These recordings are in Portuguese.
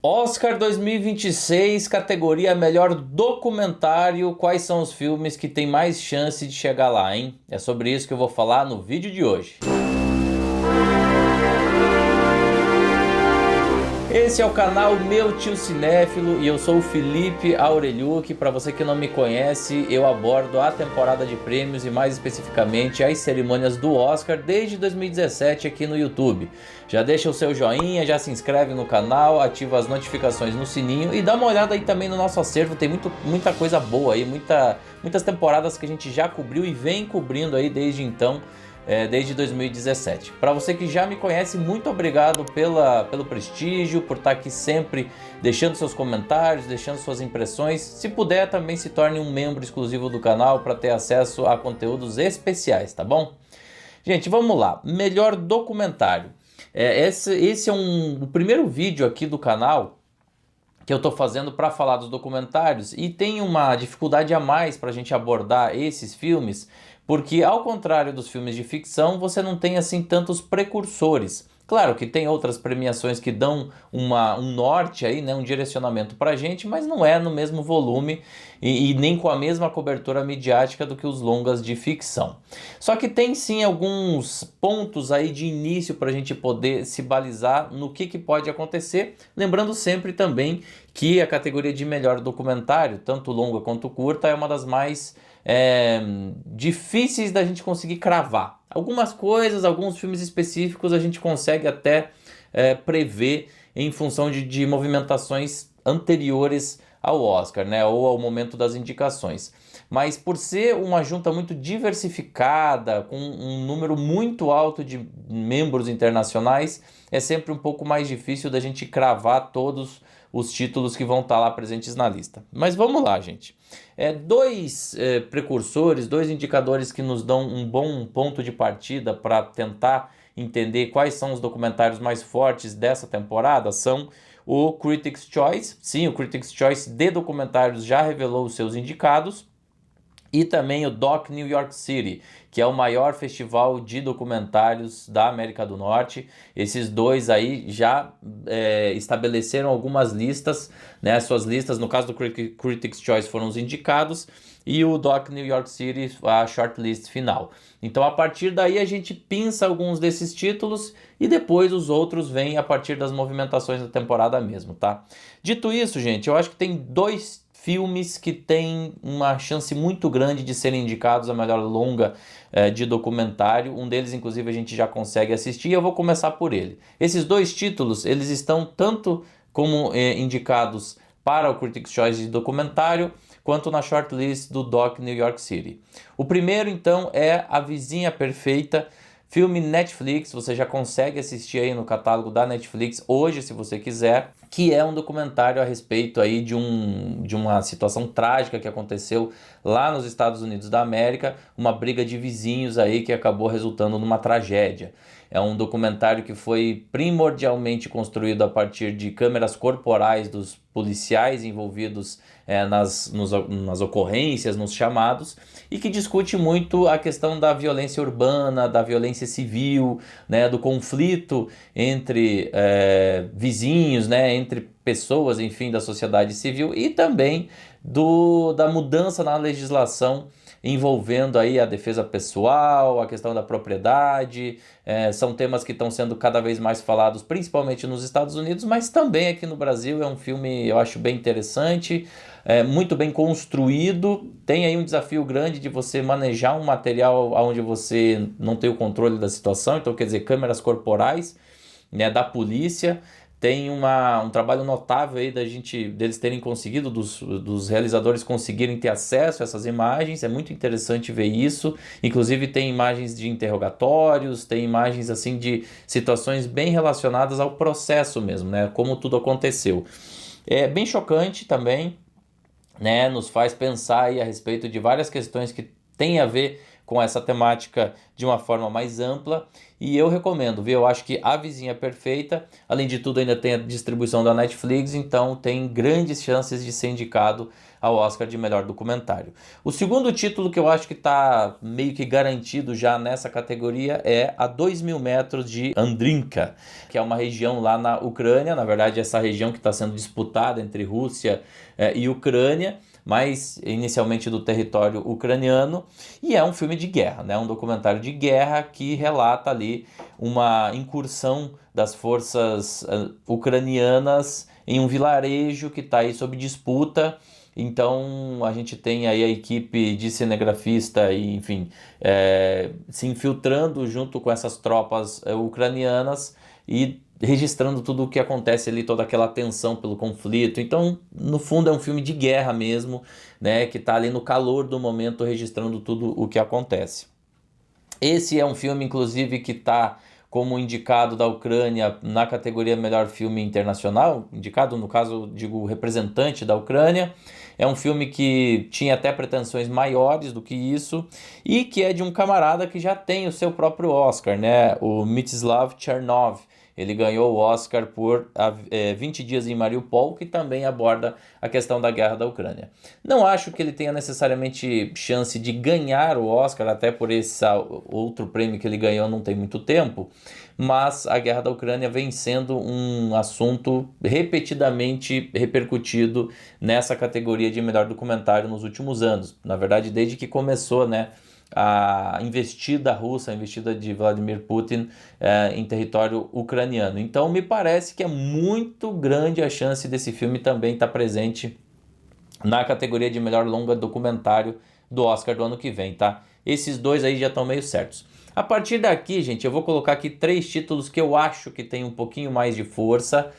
Oscar 2026, categoria Melhor Documentário. Quais são os filmes que têm mais chance de chegar lá, hein? É sobre isso que eu vou falar no vídeo de hoje. Esse é o canal Meu Tio Cinéfilo e eu sou o Felipe Aureliuc. Para você que não me conhece, eu abordo a temporada de prêmios e mais especificamente as cerimônias do Oscar desde 2017 aqui no YouTube. Já deixa o seu joinha, já se inscreve no canal, ativa as notificações no sininho e dá uma olhada aí também no nosso acervo. Tem muita coisa boa aí, muitas temporadas que a gente já cobriu e vem cobrindo aí desde então. Desde 2017. Para você que já me conhece, muito obrigado pelo prestígio, por estar aqui sempre deixando seus comentários, deixando suas impressões. Se puder, também se torne um membro exclusivo do canal para ter acesso a conteúdos especiais, tá bom? Gente, vamos lá. Melhor documentário. Esse é o primeiro vídeo aqui do canal que eu estou fazendo para falar dos documentários e tem uma dificuldade a mais para a gente abordar esses filmes, porque ao contrário dos filmes de ficção, você não tem assim tantos precursores. Claro que tem outras premiações que dão um norte aí, né, um direcionamento para a gente, mas não é no mesmo volume e nem com a mesma cobertura midiática do que os longas de ficção. Só que tem sim alguns pontos aí de início para a gente poder se balizar no que pode acontecer, lembrando sempre também que a categoria de melhor documentário, tanto longa quanto curta, é uma das mais difíceis da gente conseguir cravar. Algumas coisas, alguns filmes específicos a gente consegue até prever em função de movimentações anteriores ao Oscar, né, ou ao momento das indicações. Mas por ser uma junta muito diversificada, com um número muito alto de membros internacionais, é sempre um pouco mais difícil da gente cravar todos os títulos que vão estar lá presentes na lista. Mas vamos lá, gente. Dois precursores, dois indicadores que nos dão um bom ponto de partida para tentar entender quais são os documentários mais fortes dessa temporada são o Critics' Choice. Sim, o Critics' Choice de documentários já revelou os seus indicados. E também o Doc New York City, que é o maior festival de documentários da América do Norte. Esses dois aí já estabeleceram algumas listas, né? Suas listas, no caso do Critics' Choice, foram os indicados, e o Doc New York City, a shortlist final. Então, a partir daí, a gente pinça alguns desses títulos e depois os outros vêm a partir das movimentações da temporada mesmo, tá? Dito isso, gente, eu acho que tem dois filmes que têm uma chance muito grande de serem indicados a melhor longa de documentário. Um deles, inclusive, a gente já consegue assistir e eu vou começar por ele. Esses dois títulos, eles estão tanto como indicados para o Critics' Choice de documentário, quanto na shortlist do Doc New York City. O primeiro, então, é A Vizinha Perfeita, filme Netflix. Você já consegue assistir aí no catálogo da Netflix hoje, se você quiser, que é um documentário a respeito aí de uma situação trágica que aconteceu lá nos Estados Unidos da América, uma briga de vizinhos aí que acabou resultando numa tragédia. É um documentário que foi primordialmente construído a partir de câmeras corporais dos policiais envolvidos nas ocorrências, nos chamados, e que discute muito a questão da violência urbana, da violência civil, né, do conflito entre vizinhos, né, entre pessoas, enfim, da sociedade civil, e também da mudança na legislação envolvendo aí a defesa pessoal, a questão da propriedade. São temas que estão sendo cada vez mais falados, principalmente nos Estados Unidos, mas também aqui no Brasil. É um filme, eu acho, bem interessante, muito bem construído. Tem aí um desafio grande de você manejar um material onde você não tem o controle da situação, então quer dizer, câmeras corporais, né, da polícia. Tem um trabalho notável aí deles terem conseguido, dos realizadores conseguirem ter acesso a essas imagens. É muito interessante ver isso. Inclusive tem imagens de interrogatórios, tem imagens assim de situações bem relacionadas ao processo mesmo, né? Como tudo aconteceu. É bem chocante também, né? Nos faz pensar aí a respeito de várias questões que têm a ver com essa temática de uma forma mais ampla, e eu recomendo, viu? Eu acho que A Vizinha Perfeita, além de tudo, ainda tem a distribuição da Netflix, então tem grandes chances de ser indicado ao Oscar de melhor documentário. O segundo título que eu acho que está meio que garantido já nessa categoria é A 2.000 Metros de Andrinka, que é uma região lá na Ucrânia, na verdade essa região que está sendo disputada entre Rússia e Ucrânia, mas inicialmente do território ucraniano, e é um filme de guerra, né? Um documentário de guerra que relata ali uma incursão das forças ucranianas em um vilarejo que está aí sob disputa. Então a gente tem aí a equipe de cinegrafista e, enfim, se infiltrando junto com essas tropas ucranianas e registrando tudo o que acontece ali, toda aquela tensão pelo conflito. Então, no fundo, é um filme de guerra mesmo, né, que está ali no calor do momento, registrando tudo o que acontece. Esse é um filme, inclusive, que está como indicado da Ucrânia na categoria Melhor Filme Internacional, indicado, no caso, digo, representante da Ucrânia. É um filme que tinha até pretensões maiores do que isso e que é de um camarada que já tem o seu próprio Oscar, né? O Mstislav Chernov. Ele ganhou o Oscar por 20 Dias em Mariupol, que também aborda a questão da guerra da Ucrânia. Não acho que ele tenha necessariamente chance de ganhar o Oscar, até por esse outro prêmio que ele ganhou não tem muito tempo, mas a guerra da Ucrânia vem sendo um assunto repetidamente repercutido nessa categoria de melhor documentário nos últimos anos. Na verdade, desde que começou, né, a investida russa, a investida de Vladimir Putin em território ucraniano. Então me parece que é muito grande a chance desse filme também estar presente na categoria de melhor longa documentário do Oscar do ano que vem, tá? Esses dois aí já estão meio certos. A partir daqui, gente, eu vou colocar aqui 3 títulos que eu acho que tem um pouquinho mais de força,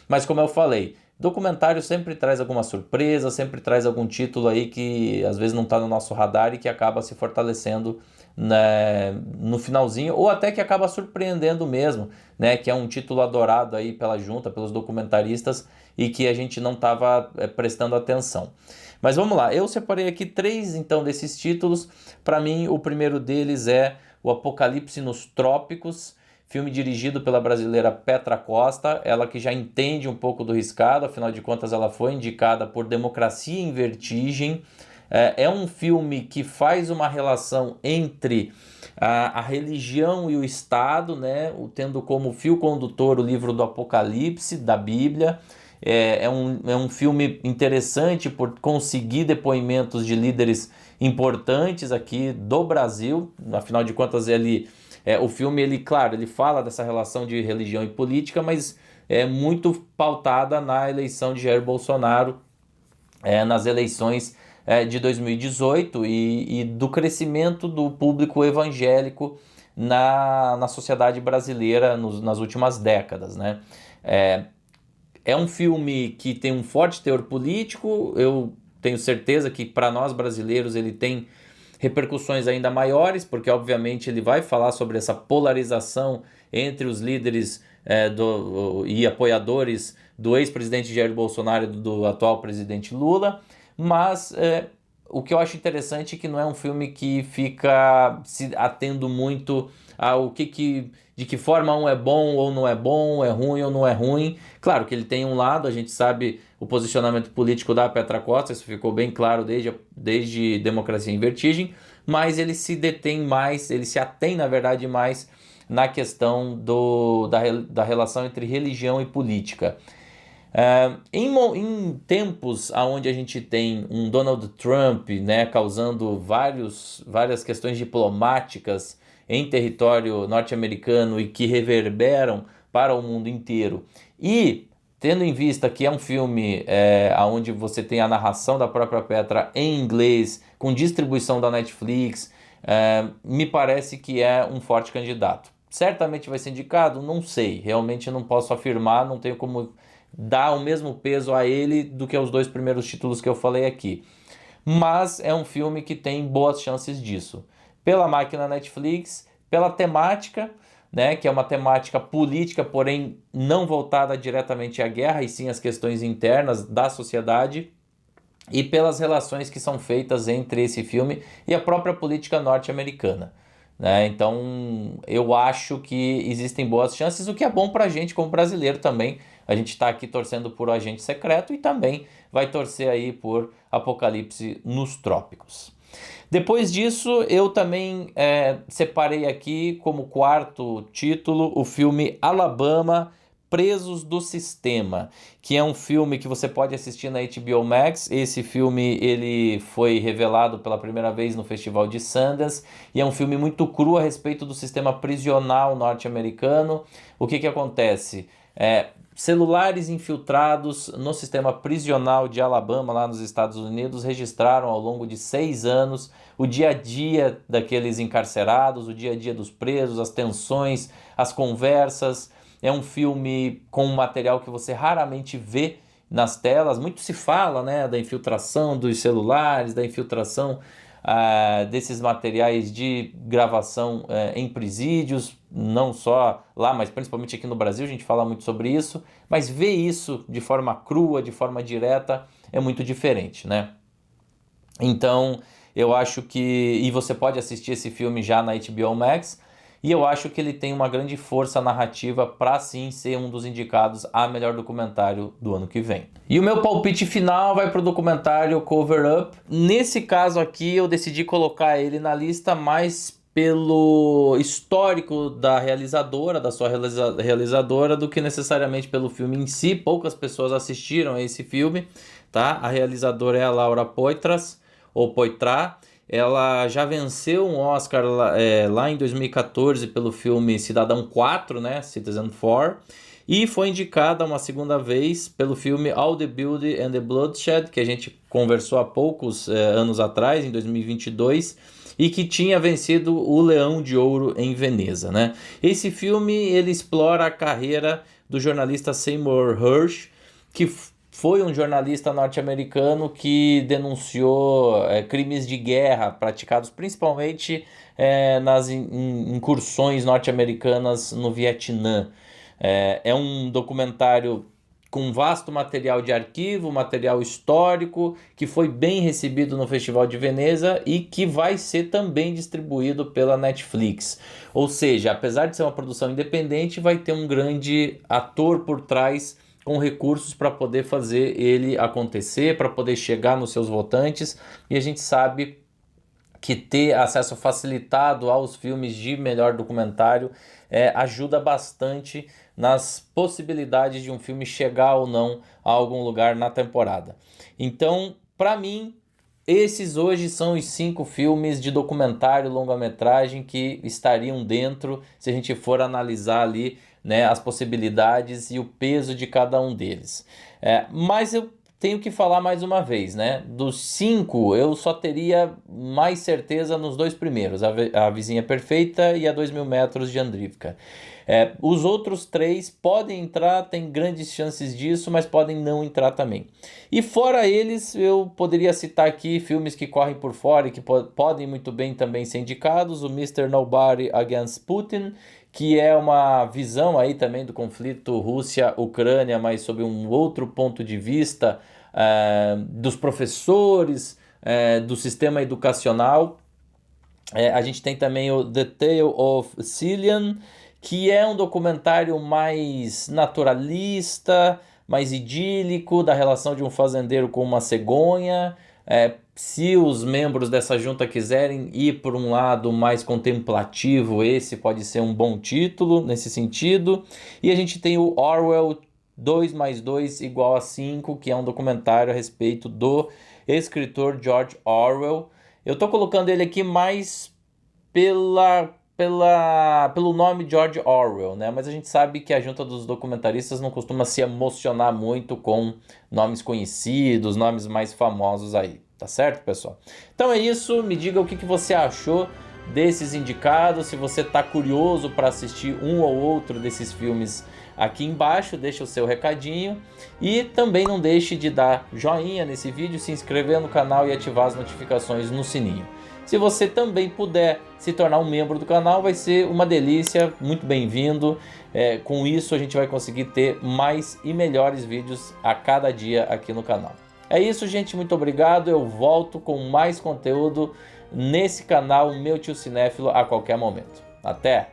mas como eu falei, documentário sempre traz alguma surpresa, sempre traz algum título aí que às vezes não está no nosso radar e que acaba se fortalecendo, né, no finalzinho, ou até que acaba surpreendendo mesmo, né, que é um título adorado aí pela junta, pelos documentaristas e que a gente não estava prestando atenção. Mas vamos lá, eu separei aqui 3 então desses títulos. Para mim, o primeiro deles é O Apocalipse nos Trópicos, filme dirigido pela brasileira Petra Costa, ela que já entende um pouco do riscado, afinal de contas ela foi indicada por Democracia em Vertigem. É um filme que faz uma relação entre a religião e o Estado, né, tendo como fio condutor o livro do Apocalipse, da Bíblia. É um filme interessante por conseguir depoimentos de líderes importantes aqui do Brasil, afinal de contas o filme, claro, ele fala dessa relação de religião e política, mas é muito pautada na eleição de Jair Bolsonaro, nas eleições de 2018 e do crescimento do público evangélico na sociedade brasileira nas últimas décadas, né? É um filme que tem um forte teor político, eu tenho certeza que para nós brasileiros ele tem repercussões ainda maiores, porque obviamente ele vai falar sobre essa polarização entre os líderes e apoiadores do ex-presidente Jair Bolsonaro e do atual presidente Lula, mas o que eu acho interessante é que não é um filme que fica se atendo muito ao de que forma um é bom ou não é bom, é ruim ou não é ruim. Claro que ele tem um lado, a gente sabe o posicionamento político da Petra Costa, isso ficou bem claro desde Democracia em Vertigem, mas ele se detém mais, ele se atém, na verdade, mais na questão da relação entre religião e política. Em tempos onde a gente tem um Donald Trump, né, causando várias questões diplomáticas em território norte-americano e que reverberam para o mundo inteiro, e tendo em vista que é um filme onde você tem a narração da própria Petra em inglês, com distribuição da Netflix, me parece que é um forte candidato. Certamente vai ser indicado? Não sei, realmente não posso afirmar, não tenho como dar o mesmo peso a ele do que aos 2 primeiros títulos que eu falei aqui. Mas é um filme que tem boas chances disso. Pela máquina Netflix, pela temática, né, que é uma temática política, porém não voltada diretamente à guerra, e sim às questões internas da sociedade. e pelas relações que são feitas entre esse filme e a própria política norte-americana, né? Então eu acho que existem boas chances, o que é bom pra gente como brasileiro também. A gente está aqui torcendo por Agente Secreto e também vai torcer aí por Apocalipse nos Trópicos. Depois disso, eu também separei aqui como quarto título o filme Alabama, Presos do Sistema, que é um filme que você pode assistir na HBO Max. Esse filme ele foi revelado pela primeira vez no Festival de Sundance e é um filme muito cru a respeito do sistema prisional norte-americano. O que acontece? Celulares infiltrados no sistema prisional de Alabama, lá nos Estados Unidos, registraram ao longo de 6 anos o dia a dia daqueles encarcerados, o dia a dia dos presos, as tensões, as conversas. É um filme com um material que você raramente vê nas telas. Muito se fala, né, da infiltração dos celulares, da infiltração desses materiais de gravação em presídios, não só lá, mas principalmente aqui no Brasil, a gente fala muito sobre isso, mas ver isso de forma crua, de forma direta, é muito diferente, né? Então, eu acho que... E você pode assistir esse filme já na HBO Max, e eu acho que ele tem uma grande força narrativa para sim ser um dos indicados a melhor documentário do ano que vem. E o meu palpite final vai para o documentário Cover Up. Nesse caso aqui eu decidi colocar ele na lista mais pelo histórico da realizadora, da sua realizadora, do que necessariamente pelo filme em si. Poucas pessoas assistiram a esse filme, tá? A realizadora é a Laura Poitras, ou Poitras. Ela já venceu um Oscar lá em 2014 pelo filme Cidadão 4, né, Citizen 4, e foi indicada uma segunda vez pelo filme All the Beauty and the Bloodshed, que a gente conversou há poucos anos atrás, em 2022, e que tinha vencido o Leão de Ouro em Veneza, né? Esse filme ele explora a carreira do jornalista Seymour Hersh, que foi um jornalista norte-americano que denunciou crimes de guerra praticados principalmente nas incursões norte-americanas no Vietnã. É um documentário com vasto material de arquivo, material histórico, que foi bem recebido no Festival de Veneza e que vai ser também distribuído pela Netflix. Ou seja, apesar de ser uma produção independente, vai ter um grande ator por trás com recursos para poder fazer ele acontecer, para poder chegar nos seus votantes, e a gente sabe que ter acesso facilitado aos filmes de melhor documentário ajuda bastante nas possibilidades de um filme chegar ou não a algum lugar na temporada. Então, para mim, esses hoje são os 5 filmes de documentário longa-metragem que estariam dentro se a gente for analisar ali, né, as possibilidades e o peso de cada um deles. Mas eu tenho que falar mais uma vez, né? Dos 5, eu só teria mais certeza nos 2 primeiros, a Vizinha Perfeita e a 2.000 Metros de Andrivka. Os outros 3 podem entrar, tem grandes chances disso, mas podem não entrar também. E fora eles, eu poderia citar aqui filmes que correm por fora e que podem muito bem também ser indicados. O Mr. Nobody Against Putin, que é uma visão aí também do conflito Rússia-Ucrânia, mas sob um outro ponto de vista dos professores, do sistema educacional. A gente tem também o The Tale of Cillian, que é um documentário mais naturalista, mais idílico, da relação de um fazendeiro com uma cegonha. Se os membros dessa junta quiserem ir por um lado mais contemplativo, esse pode ser um bom título nesse sentido. E a gente tem o Orwell 2 mais 2 igual a 5, que é um documentário a respeito do escritor George Orwell. Eu estou colocando ele aqui mais pelo nome George Orwell, né? Mas a gente sabe que a junta dos documentaristas não costuma se emocionar muito com nomes conhecidos, nomes mais famosos aí, tá certo, pessoal? Então é isso, me diga o que você achou desses indicados, se você tá curioso para assistir um ou outro desses filmes aqui embaixo, deixa o seu recadinho e também não deixe de dar joinha nesse vídeo, se inscrever no canal e ativar as notificações no sininho. Se você também puder se tornar um membro do canal, vai ser uma delícia, muito bem-vindo. Com isso a gente vai conseguir ter mais e melhores vídeos a cada dia aqui no canal. É isso, gente, muito obrigado. Eu volto com mais conteúdo nesse canal Meu Tio Cinéfilo a qualquer momento. Até!